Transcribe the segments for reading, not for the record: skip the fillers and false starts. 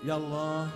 يلا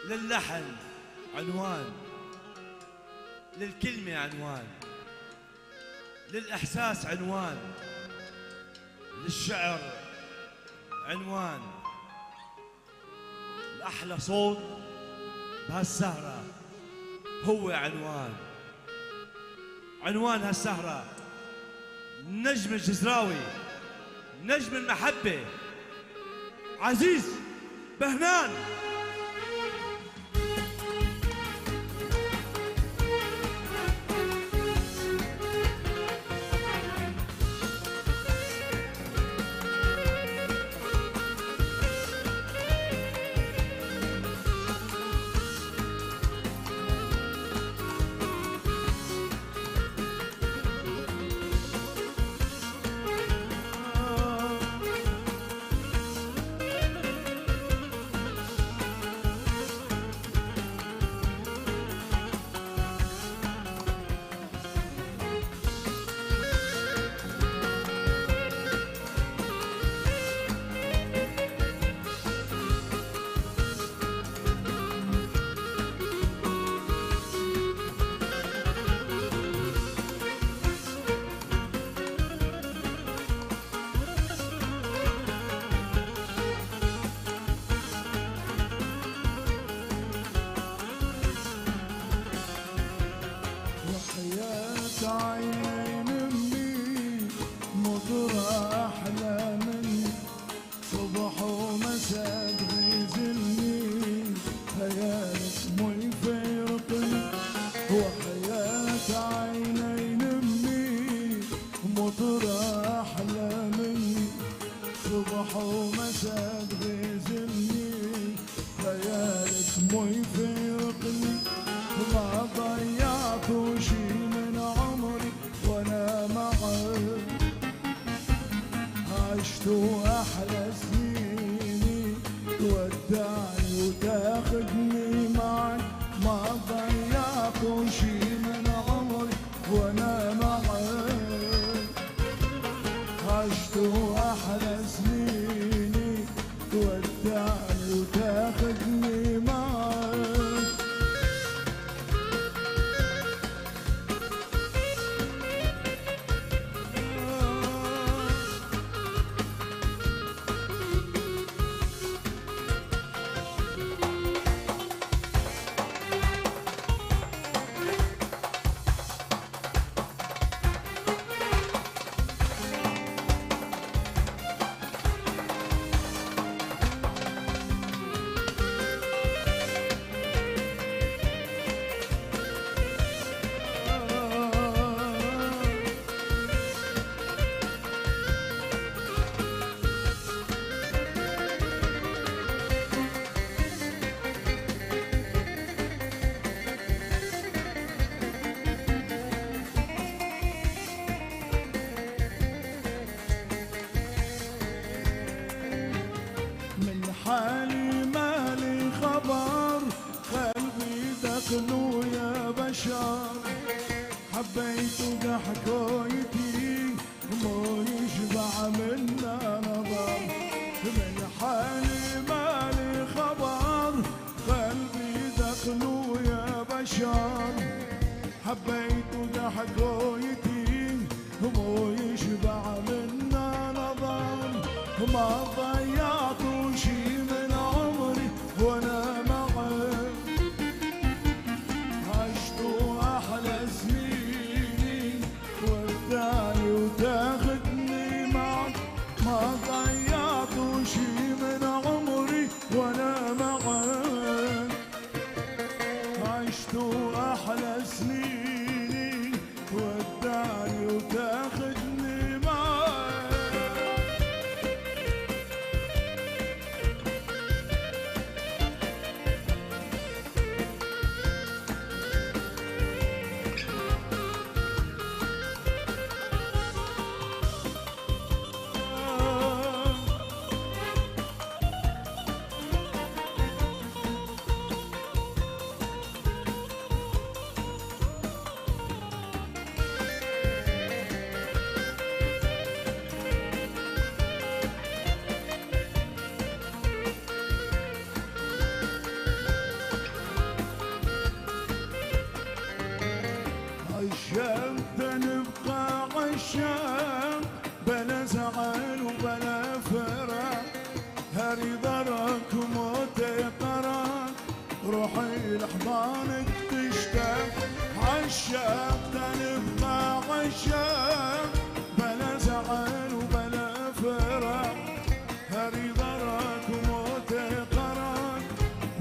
للحن عنوان، للكلمة عنوان، للإحساس عنوان، للشعر عنوان. الأحلى صوت بهالسهرة هو عنوان هالسهرة. نجم الجزراوي، نجم المحبة، عزيز بهنان. عين مني مطرة أحلى مني، صبح ومساء تغيزلني، خيالك مو يفارقني. وحياة عينين مني مطرة أحلى مني، صبح ومساء تغيزلني، خيالك مو يفارقني. ما ضيعت شي من عمري وانا معك، عشت احلى سنيني تودعني وتاخدني معك. ما ضيعت شي من عمري وانا معك، عشت احلى سنيني تودعني وتاخدني معك. حالي مالي خبر قلبي دخلوا يا بشر حبيت ضحكويتي مو يشبع منا نظر من حالي مالي خبر قلبي دخلوا يا بشر حبيت ضحكويتي مو يشبع منا نظر ما ضيعت شي من عمري وانا معك عشت احلى سنيني وداني وتاخدني معك ما ضيعت شي من عمري وانا معك عشت احلى سنيني وداني وتاخدني معك عشقت نبقى عشاق بلا زعل وبلا فراق هاري ضرك موتي قراك روحي لحضانك تشتاق عشقت نبقى عشاق بلا زعل وبلا فراق هاري ضرك موتي قراك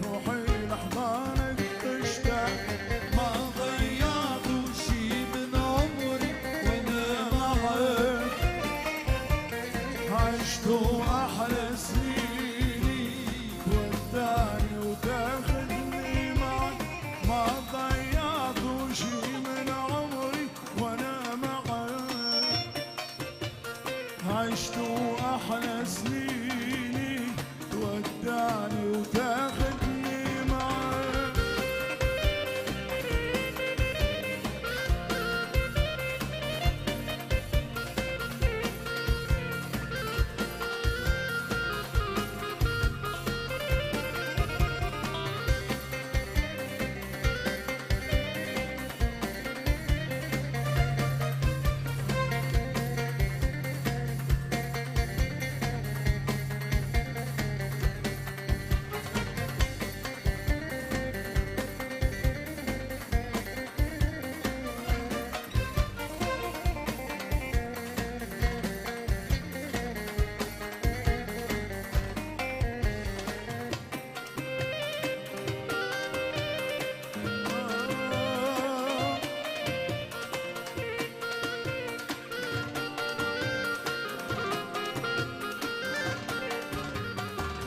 روحي لحضانك تشتاق ما ضيعت شي من عمري وانا معك عشت احلى سنيني وداني وتاخدني معك ما ضيعت شي من عمري وانا معك عشت احلى سنيني وداني وتاخدني معك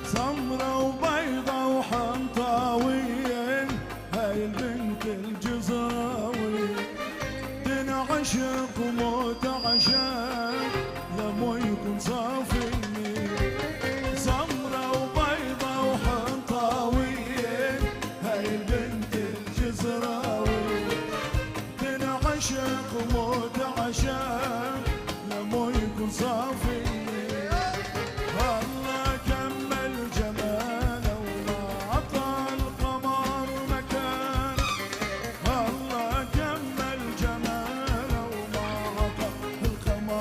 سمرة وبيضة وحنطاوية هاي البنت الجزراوية تنعشق وموت عشاق لما يكون صافي النيل سمرة وبيضة وحنطاوية هاي البنت الجزراوية تنعشق وموت عشاق لما يكون صافي النيل الله كمل جماله وما عطى القمر مكان الله كمل جماله وما عطى القمر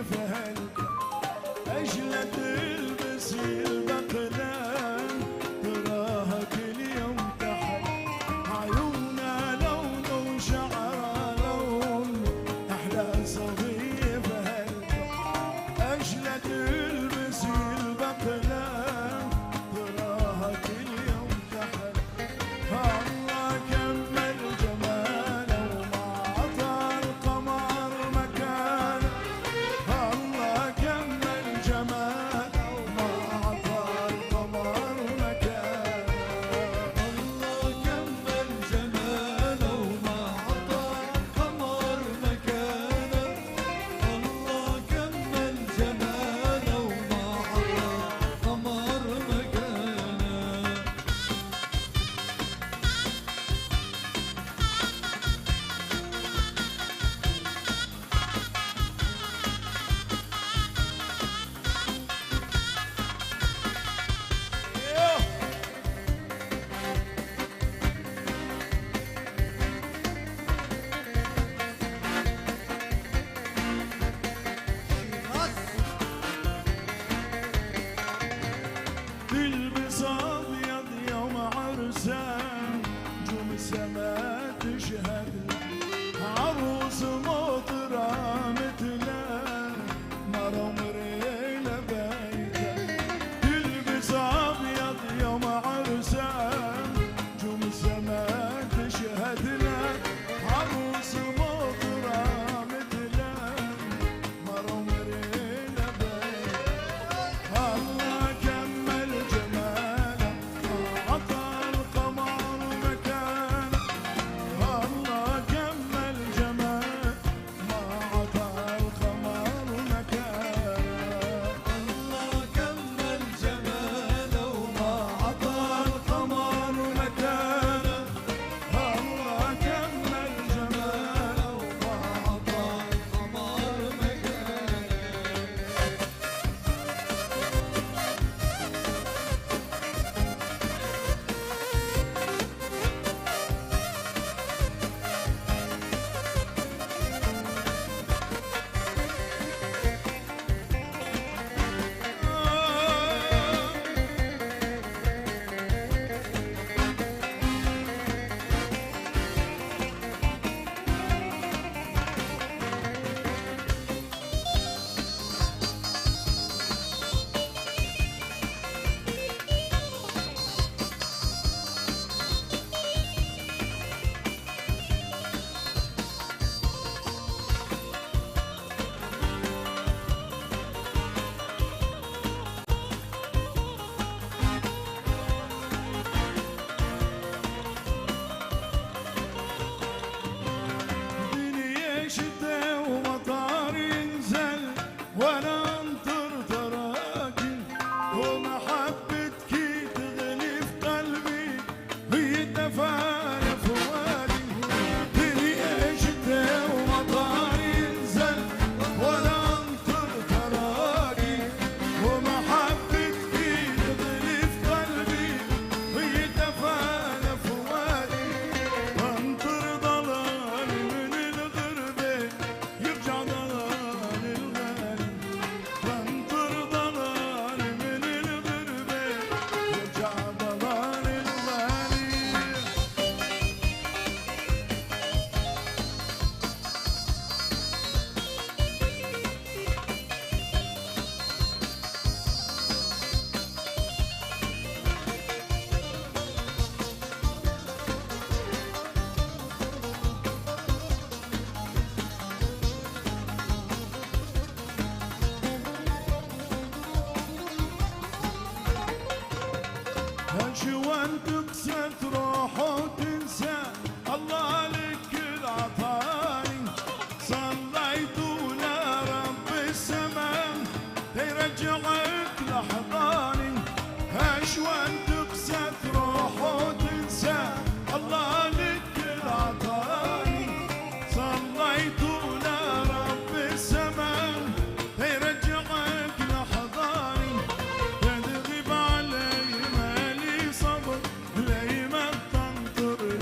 في هالكون أجلى تلبسي البقلان تراها كل يوم تحت عيونها لون وشعرها لون أحلى صبية في هالكون أجلى تلبسي البقلان تراها كل يوم تحت الله كمل جماله وما عطى القمر مكانه الله كمل جماله وما عطى القمر مكانه الله كمل جماله وما عطى القمر مكانه الله كمل جماله وما عطى القمر مكانه تلبس ابيض يوم عرسان نجوم السما تشهد له عروس مطرة مثله مرة مريلة بيته تلبس ابيض يوم عرسان نجوم السما تشهد له عروس مطرة مثله مرة مريلة بيته الله كمل جماله عطى القمر مكانه الله كمل جماله ما عطى القمر مكانه الله كمل جماله وما عطى القمر مكانه الله كمل جماله وما عطى القمر مكانه دنيا شتا ومطار ينزل وانا انطر تراكي ومحبتك تغلي في قلبي هي تفانى فؤادي دنيا شتا ومطار ينزل وانا انطر تراكي ومحبتك تغلي في قلبي هي تفانى فؤادي انطر ضلالي من الغربة يرجع ضلال الغالي انطر ضلالي من الغربة يرجع ضلال الغالي هالشوان تقسى تروح وتنسى الله لك العطاني صليت لرب السماء يرجعك لحضاني هالشوان تقسى تروح وتنسى الله لك العطاني صليت لرب السماء يرجعك لحضاني تغيب علي مالي صبر لي ما تنطر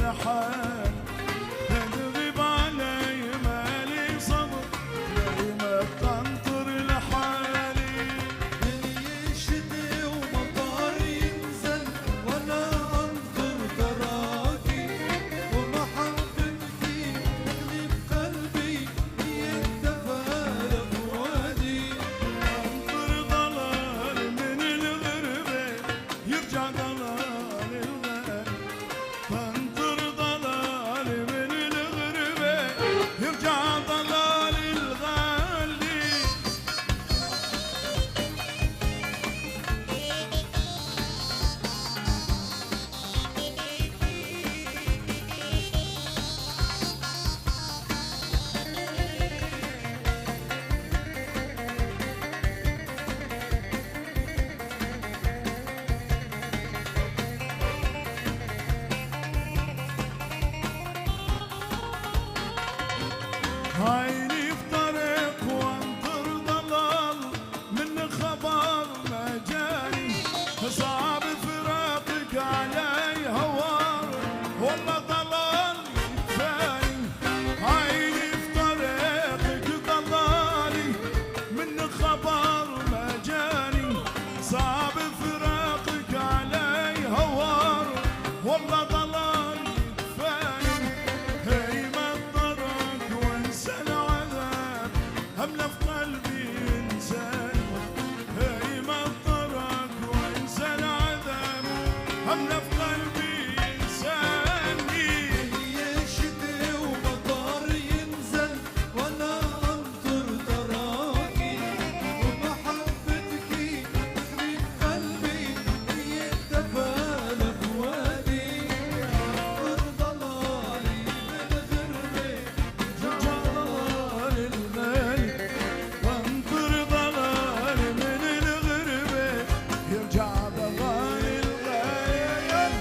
قلبي ينساني هي مطرك وانسى العذاب همنا في قلبي ينساني يشتي ومطر ينزل وانا انطر تراكي ومحبتك تخلي قلبي يتفانى بوادي ضلالي من غربي جلال الملك وانطر ضلالي من الغربة يرجع بغالي الغالي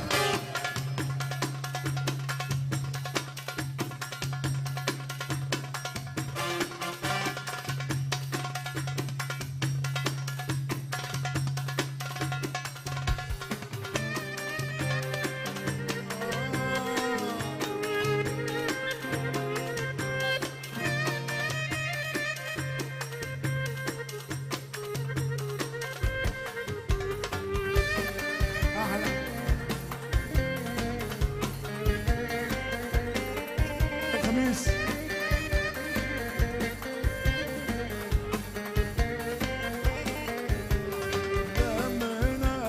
الخميس لما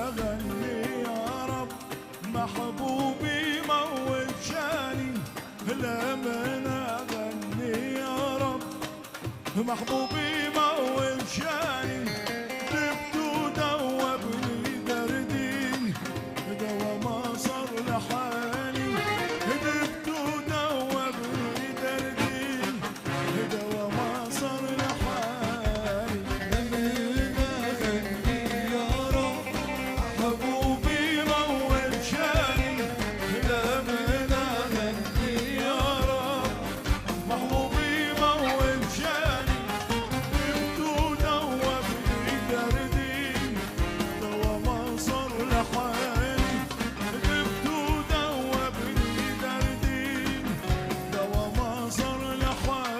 اغني يا رب محبوبي مول شاني لما اغني يا رب محبوبي مول شاني جبت ودوبني دردي دوا ما صار لحالي جبت ودوبني دردي دوا ما صار لحالي لما غني يا رب محبوبي مول شاني لما غني يا رب محبوبي مول شاني جبت ودوبني دردي دوا ما صار لحالي جبت ودوبني دردي دوا ما صار لحالي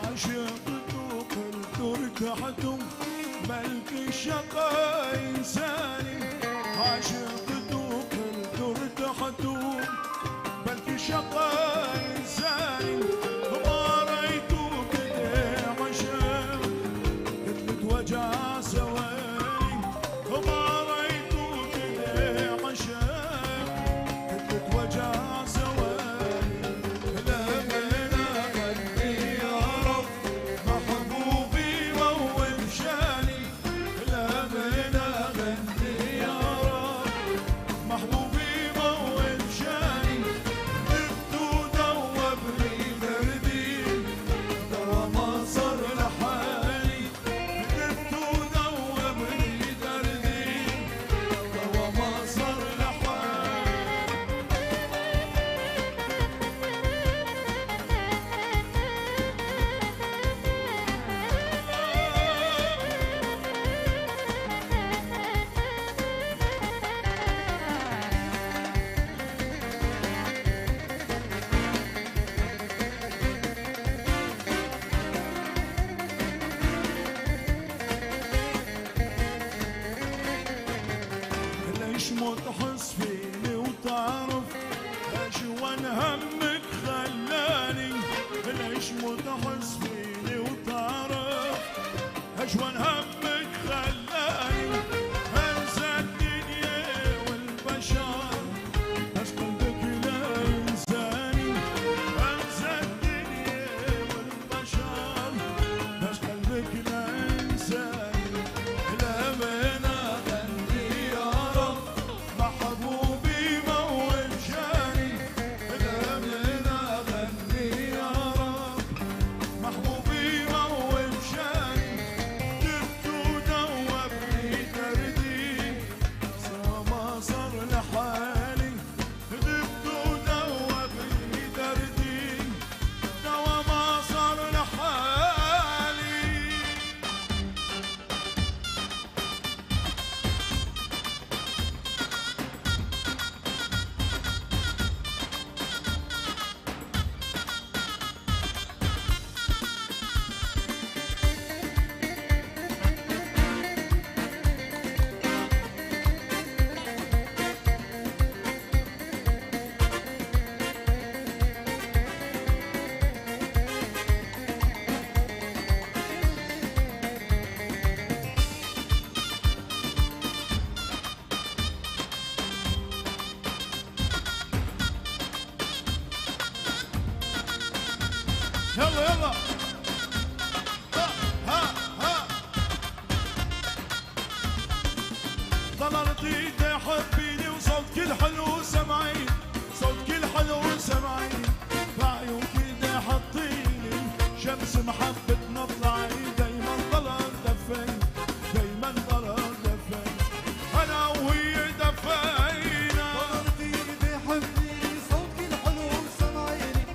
عشقتك ارتحتم بلكي شقا إنساني عشقتك ارتحتم بلكي شقا إنساني ما رأيتك عشق قتلت وجع سواني ما رأيتك عشق قتلت وجع سواني لما أغني يا رب محبوبي مول شاني لما أغني يا رب محبوبي مول شاني جبت ودوبني دردي دوا ما صار لحالي جبت ودوبني دردي دوا ما صار لحالي ليش متحس فيني وتعرف اشوان همك خلاني ليش متحس فيني وتعرف اشوان همك خلاني انسى الدنيا والبشر بس قلبك لا ينساني انسى الدنيا والبشر بس قلبك لا ينساني لما أغني يا رب محبوبي مول شاني لما أغني يا رب محبوبي مول شاني يلا يلا ها ها ها ضللتي تحبيني وصوتك الحلو سمعيني صوتك الحلو سمعيني بعيونك تحطيني شمس محبتنا طلعي دايما ضلل دفين دايما ضلل دفين انا وهي دفينا ضللتي تحبني صوتك الحلو سمعيني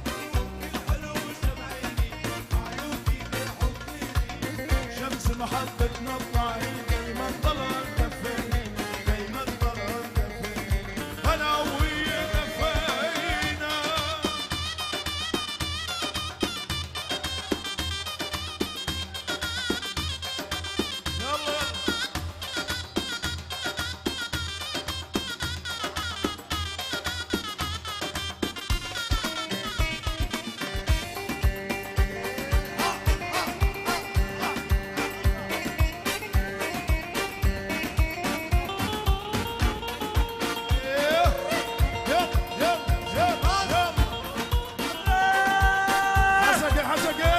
شمس محبتنا طلعي دايما ضلل دفين دايما ضلل دفين انا وهي دفينا يلا يلا حسكي حسكي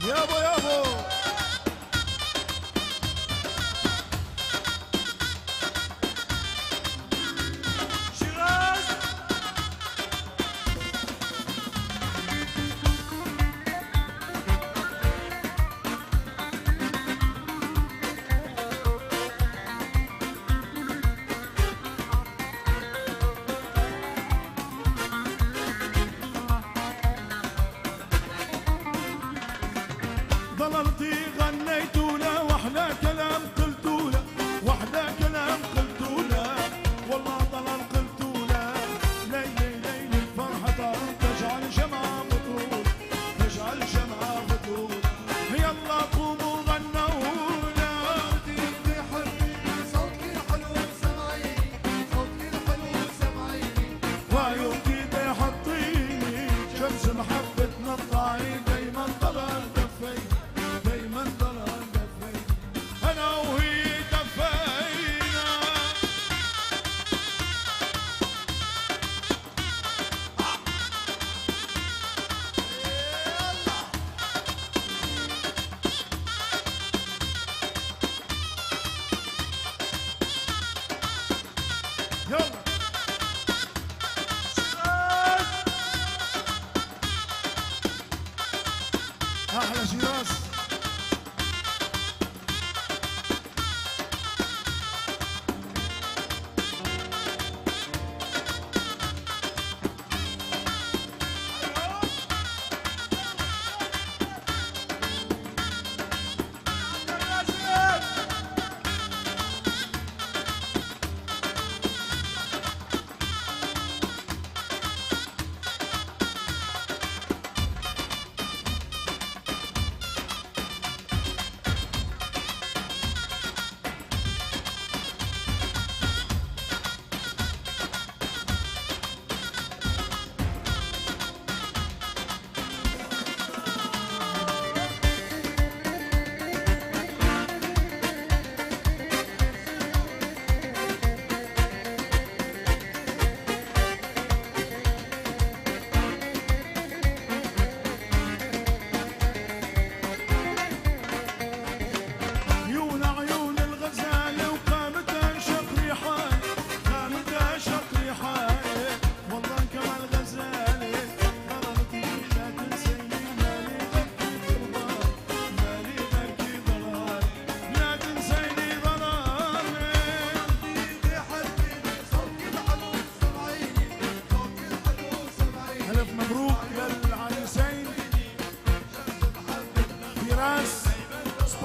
يابو يابو شيراز ضللتي غنيتوا له واحلى كلام قلتوا له واحلى كلام قلتوا له والله ضلل قلتوا له ليلي ليلي الفرحة تجعل شمعة بطول تجعل شمعة بطول يلا قوموا غنوا له تحبني صوتك الحلو سمعيني صوتك الحلو سمعيني وعيونك تحطيني شمس محبتنا الطعي دايما ضلل دفي دايما ضلل دفي انا وهي دفينا يلا احلى شيراز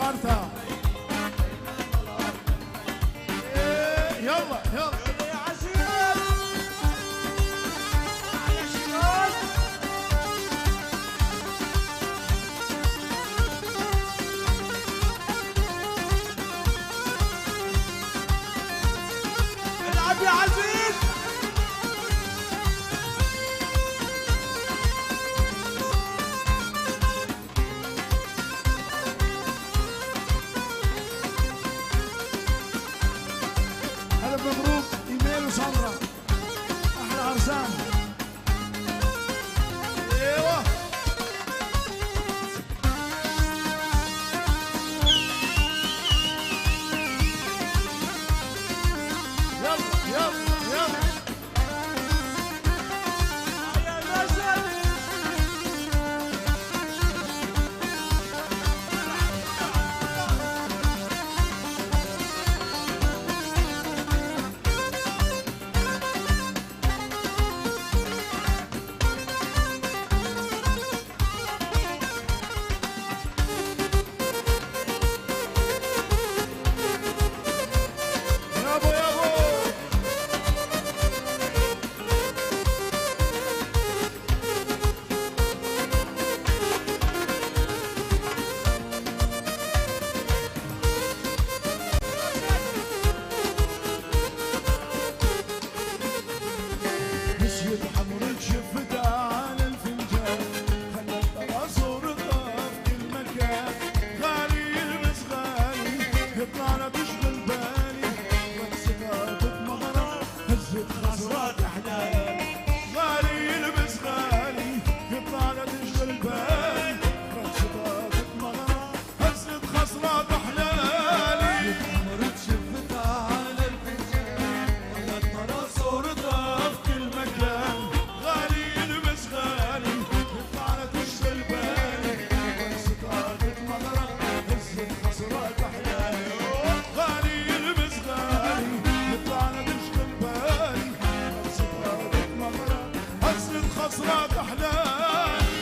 فارتا يلا يلا يا عزيز يا شيراز العب يا عزيز ألف مبروك إيميل وساندرا أحلى عرسان ايوه يلا يلا يلا يا نزل يابو يابو نسيت حمرك شفتها على الفنجان خلت ترى صورتها في كل مكان غالي يلبس غالي يطلع لها تشغل بالي وكستها تتمغرى هزت خزرات احلام غالي يلبس غالي يطلع لها تشغل بالي وكستها تتمغرى هزت خزرات احلامي مرت شفتها على الفنجان خلت ترى صورتها في كل مكان غالي يلبس غالي يطلع لها تشغل بالي وكستها تتمغرى هزت خزرات احلامي غالي يلبس غالي يطلع لها تشغل بالي وكستها تتمغرى هزت خزرات احلامي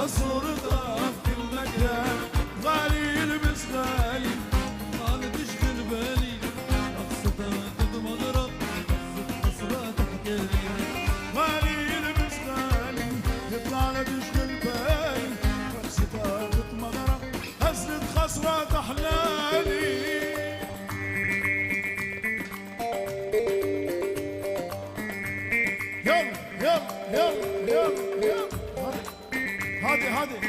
صورتها في كل مكان غالي يلبس غالي غالي تشغل بالي قصتها قد مضرب قصة حسرة تحكي غالي يلبس غالي يطلع له تشغل بالي فرصتها تتمغرق هزت خسرة أحلالي يلا يلا يلا يلا هادي هادي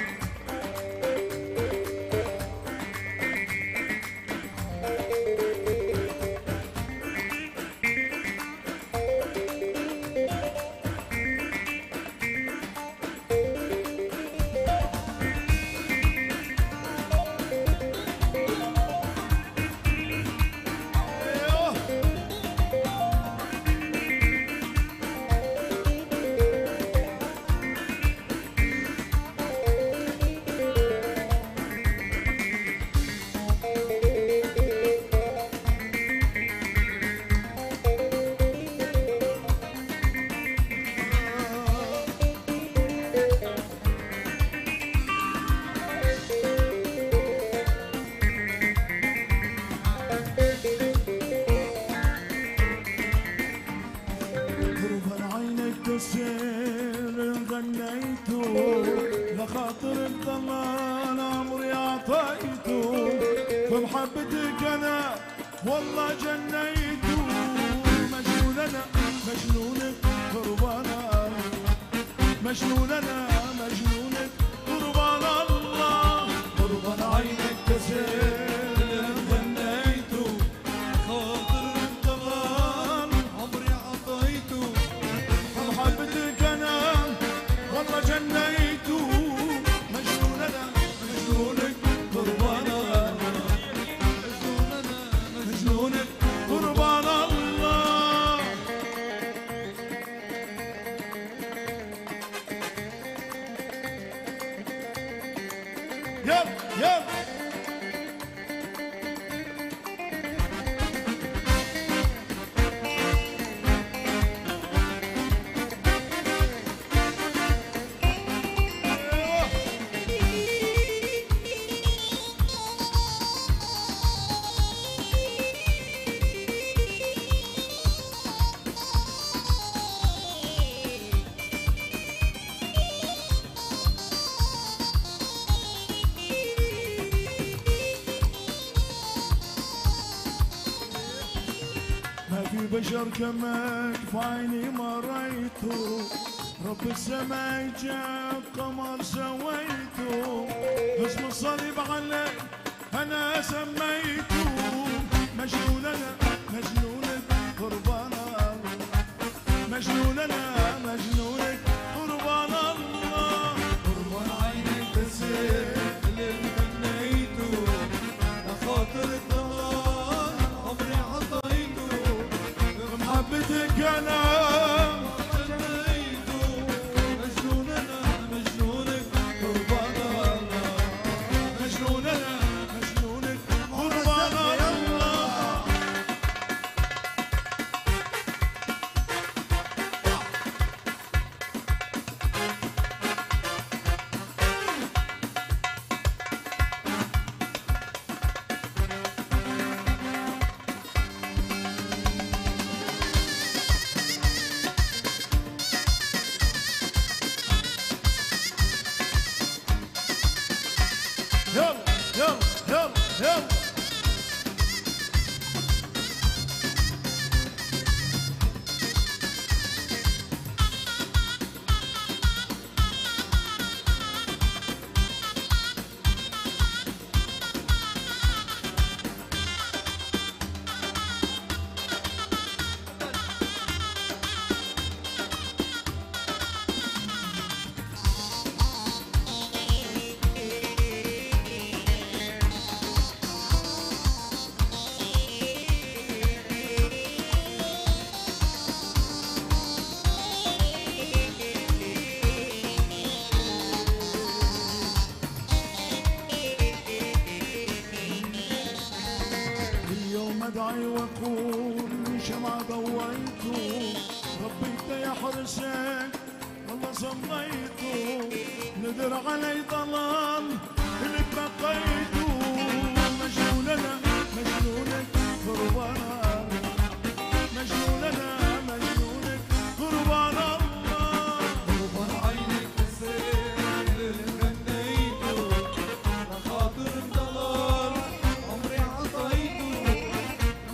السير غنيته لخاطرك ضلال عمري عطيته بمحبتك انا والله جنيته مجنون انا مجنونك قربانا مجنون انا مجنونك قربان الله قربان عينك تسير غنيته خاطرك ضلال عمري عطيته محبتك انا والله جنيته مجنون انا مجنونك قربان مجنونك قربان الله يلا يلا ما في بشر كمك في عيني ما رأيته رب السماء جاب قمر سويته اسم الصليب عليك انا سميته مجنون انا مجنونك قربان مجنون انا مجنونك قربان الله قربان عينك تسير اللي غنيته لخاطرك ضلال عمري عطيته محبتك انا جنيته مجنون انا مجنونك قربان الله مجنون انا مجنونك قربان الله يلا يلا يلا يلا اليوم ادعي واقول شمعة ضويته ربي يحرسك والله صليته والندر علي ضلال اللي بقيته مجنون انا مجنونك قربان مجنون انا مجنونك قربان الله قربان عينك السير اللي غنيته لخاطر الضلال عمري عطيته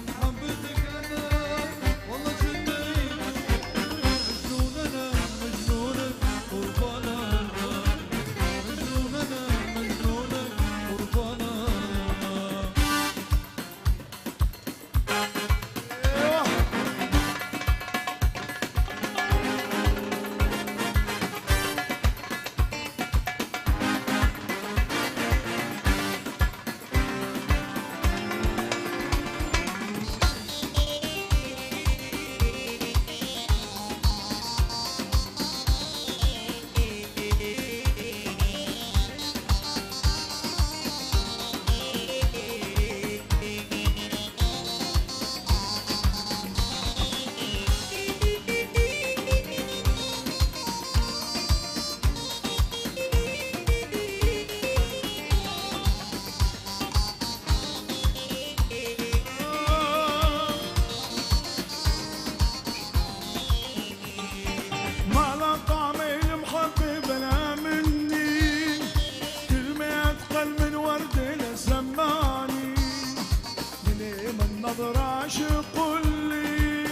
محبتك انا والله جنيته مجنون انا مجنونك قربان الله مجنون انا مجنونك قربان الله ما لا طعم المحبب لا مني كلمة أثقل من ورد لسماني من نظرة عشق لي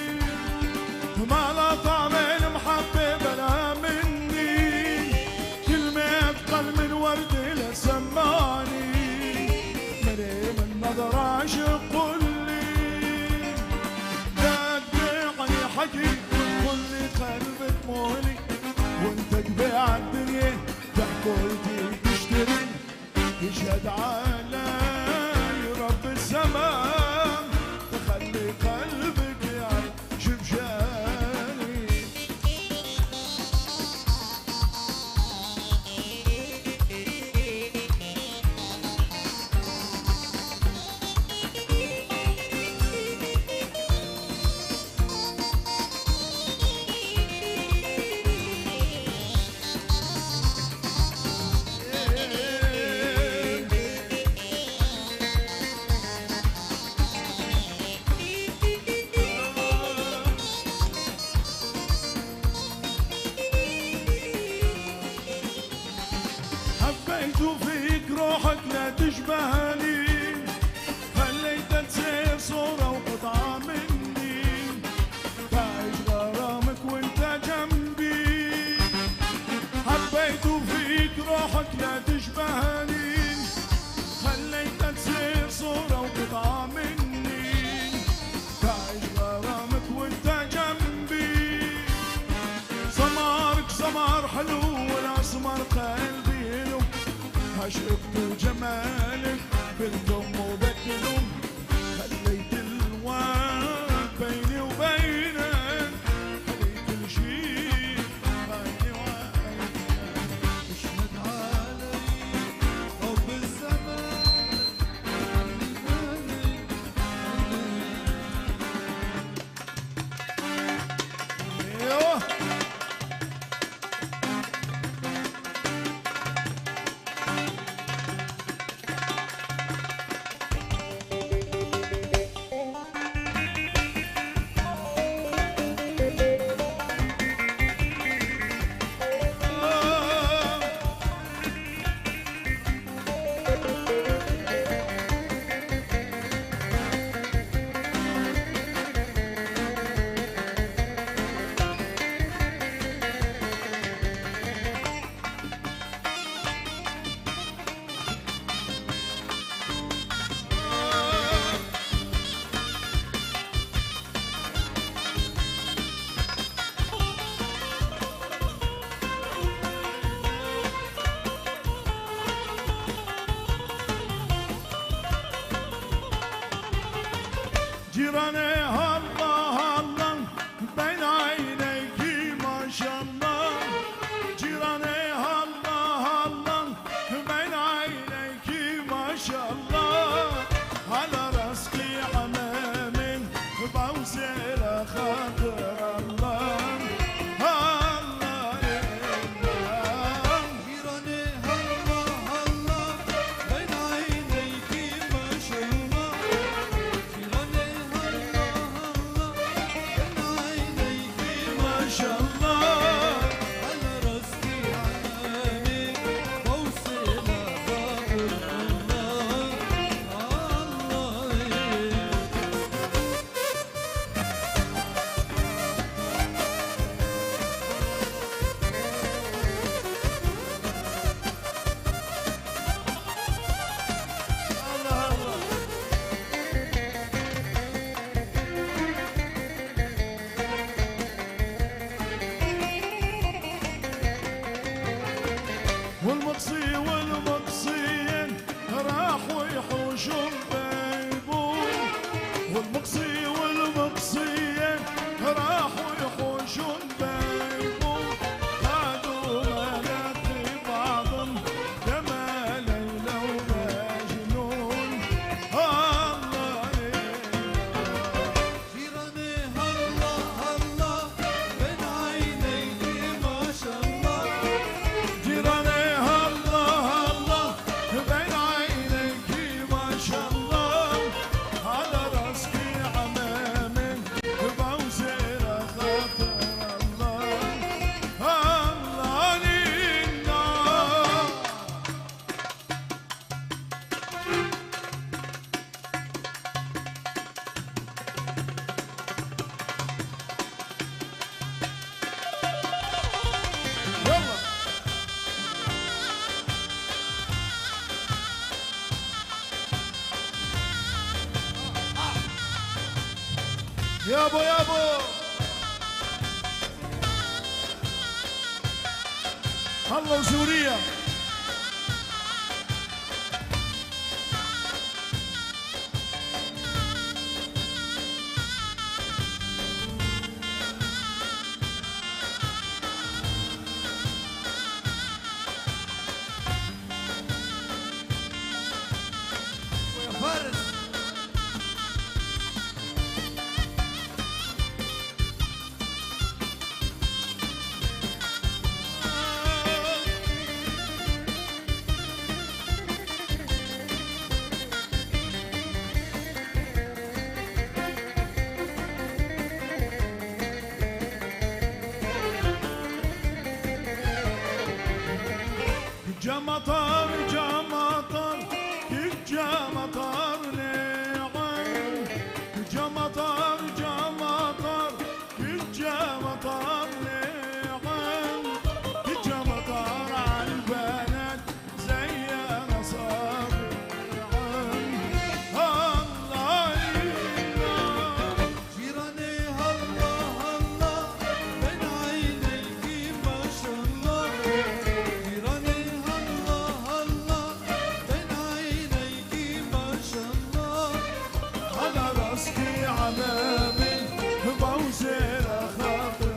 ما لا طعم المحبب لا مني كلمة أثقل من ورد لسماني من نظرة عشق لي لا تبيعني حكي كل قلبك مولي وانت تبيع الدنيا تحكولتي تشتري يشهد علي رب السماء تخلي قلبك يعيش بشاني حبيت فيك روحك لا تشبهني خليتها تصير صورة وقطعة مني تعيش غرامك وانت جنبي حبيت فيك روحك لا تشبهني خليتها تصير صورة وقطعة مني تعيش غرامك وانت جنبي سمارك سمار حلو والاسمر قلبي له عشقت جمالك بنتم وبدلهم خليت الواد بيني وبينك خليت كل شيء بيني وبينك اشهد علي رب الزمان ايوه جيراني الله الله بين عينيك ما شاء الله جيراني الله الله بين عينيك ما شاء الله على رزقي عمامي بوزير خاطر الله الله لله جيراني يابو يابو الله وسوريا ويا فارس جا مطر جا مطر جا مطر نعم جا مطر جا مطر جا مطر نعم جا مطر على البنات زي نصر الله ينور جيراني هلا هلا بين عينيك ما شاء الله جيراني هلا هلا بين عينيك ما شاء الله على راسك علامي بوزير خاطر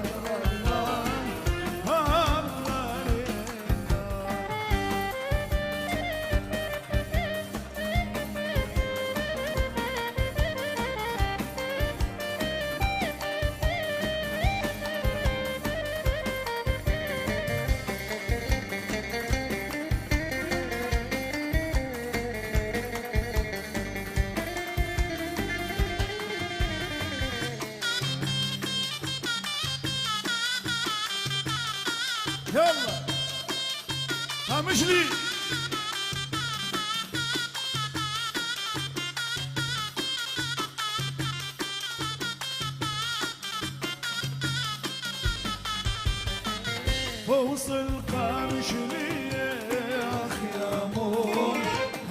الله الله يلا مش لي وصل قامش لي يا اخي يا مون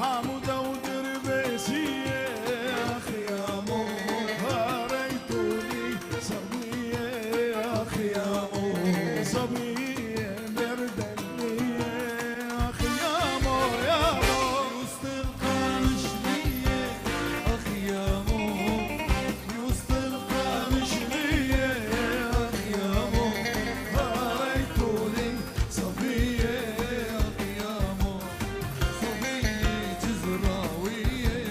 حمودة ودربيسية يا اخي يا مون هريتوني صبية يا اخي يا مون صبية مردنية يا اخي يا مو يا مو وسط القمش ليا اخي يا مو وسط القمش ليا اخي يا مو هريتوني صبية اخي يا مو صبية جزراوية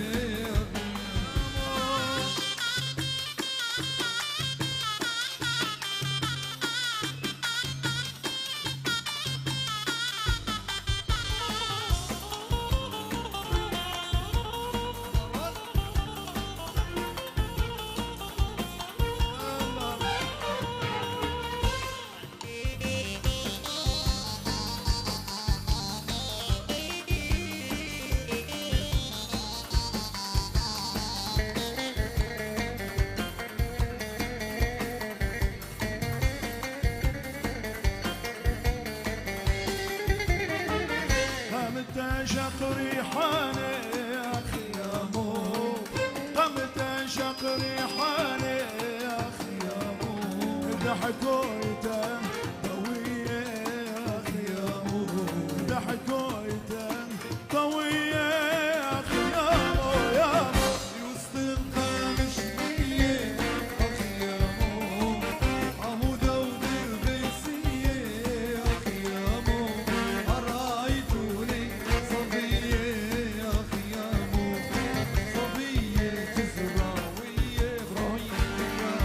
قمت اشق ريحاني يا اخي يا مو قمت اشق ريحاني يا اخي يا مو ضحكويته قوية يا اخي يا مو ضحكويته قوية يا اخي يا مو يا مو وسط القمش ليا اخي يا مو عمودة ودربيسية اخي يا مو هرايتوني صبية اخي يا مو صبية جزراوية ابراهيم يا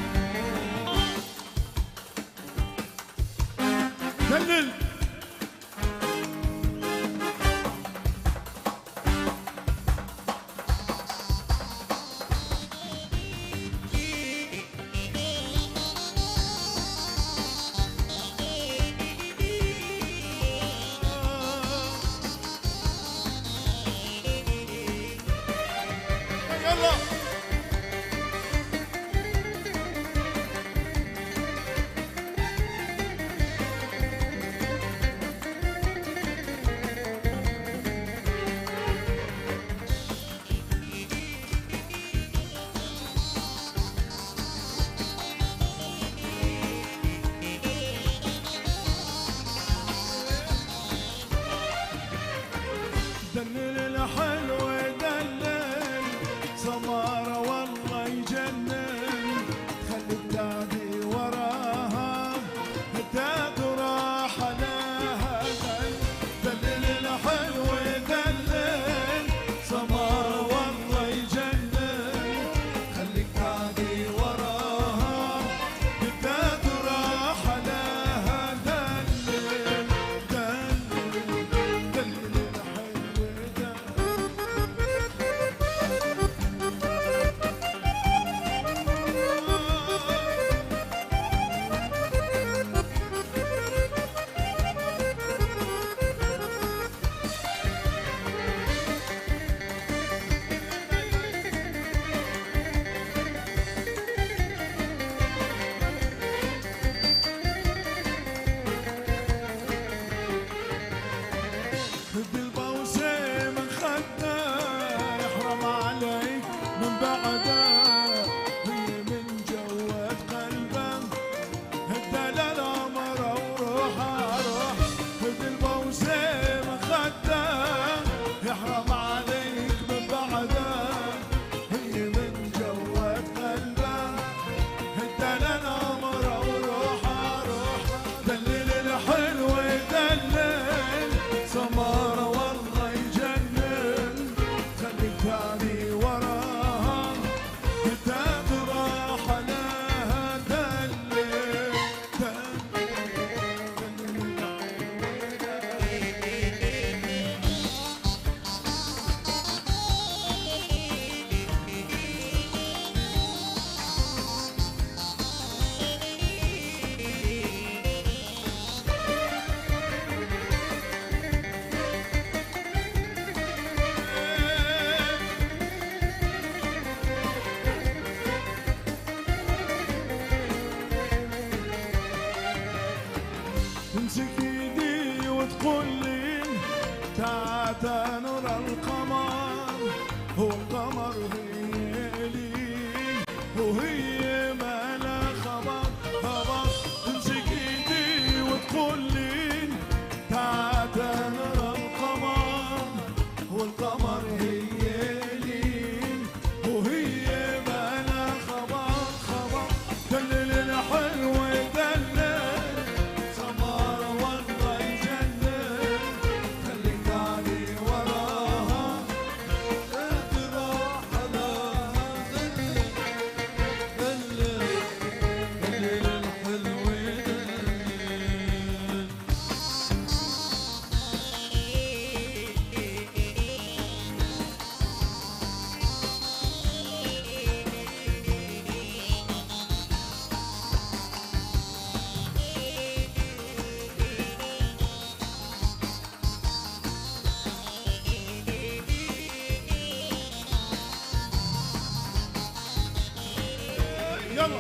مو دلل يلا الحلو يدلل سمارة والله يجنن خليك تعدي وراها تروح لها دلل الحلو يدلل سمارة والله يجنن خليك تعدي وراها تروح لها دلل بالبوسة من خدنا يحرم عليك من بعدها هي من جوات قلبه الدلال أمره وروحه روح بالبوسة من خدنا يحرم عليك من بعدها هي من جوات قلبه الدلال أمره وروحه روح دلل الحلو يدلل سمارة والله يجنن خليك تعدي وراها تروح لها دلل تمسك ايدي وتقول لي تعال نور القمر هو القمر هي لي وهي ما لا خبر تمسك ايدي وتقول لي تعال نور القمر هو القمر هي لي وهي ما لا خبر دلل الحلو يدلل سمارة والله يجنن خليك تعدي وراها تروح لها دلل الحلو يدلل يلا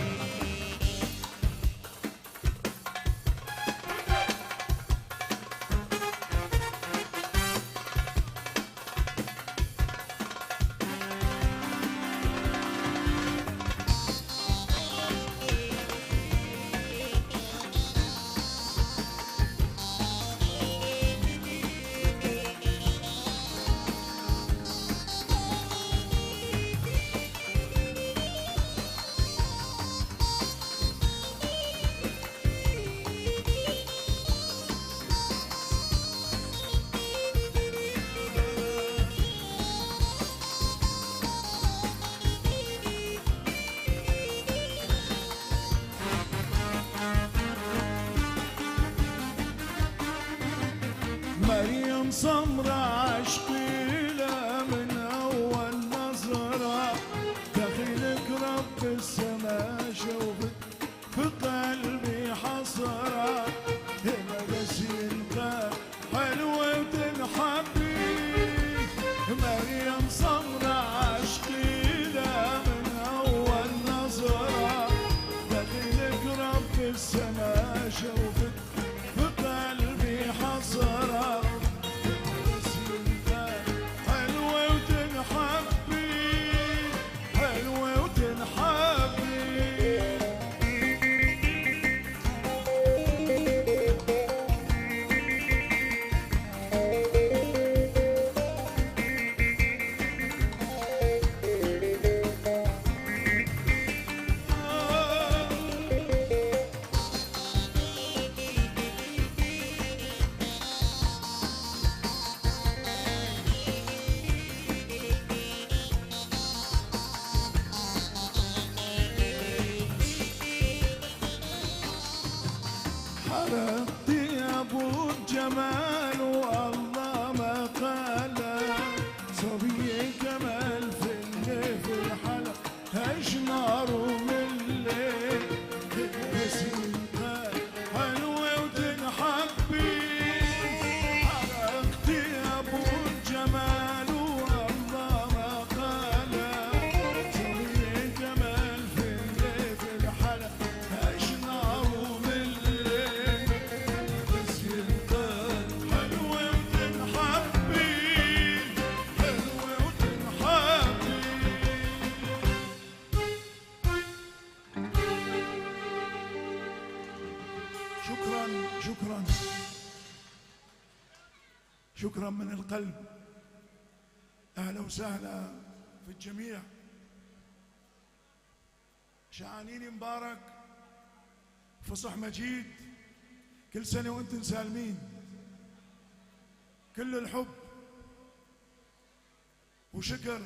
مريم سمرة عشقيلة من أول نظرة دخيلك رب السما شوفت في قلبي حسرة هنا بس يلقى حلوة تنحبي مريم سمرة عشقيلة من أول نظرة دخيلك رب السما شوفت في قلبي حسرة حلوة وتنحبي حلوة وتنحبي شكرا من القلب. أهلا وسهلا في الجميع. شعانين مبارك، فصح مجيد، كل سنة وانتم سالمين. كل الحب وشكر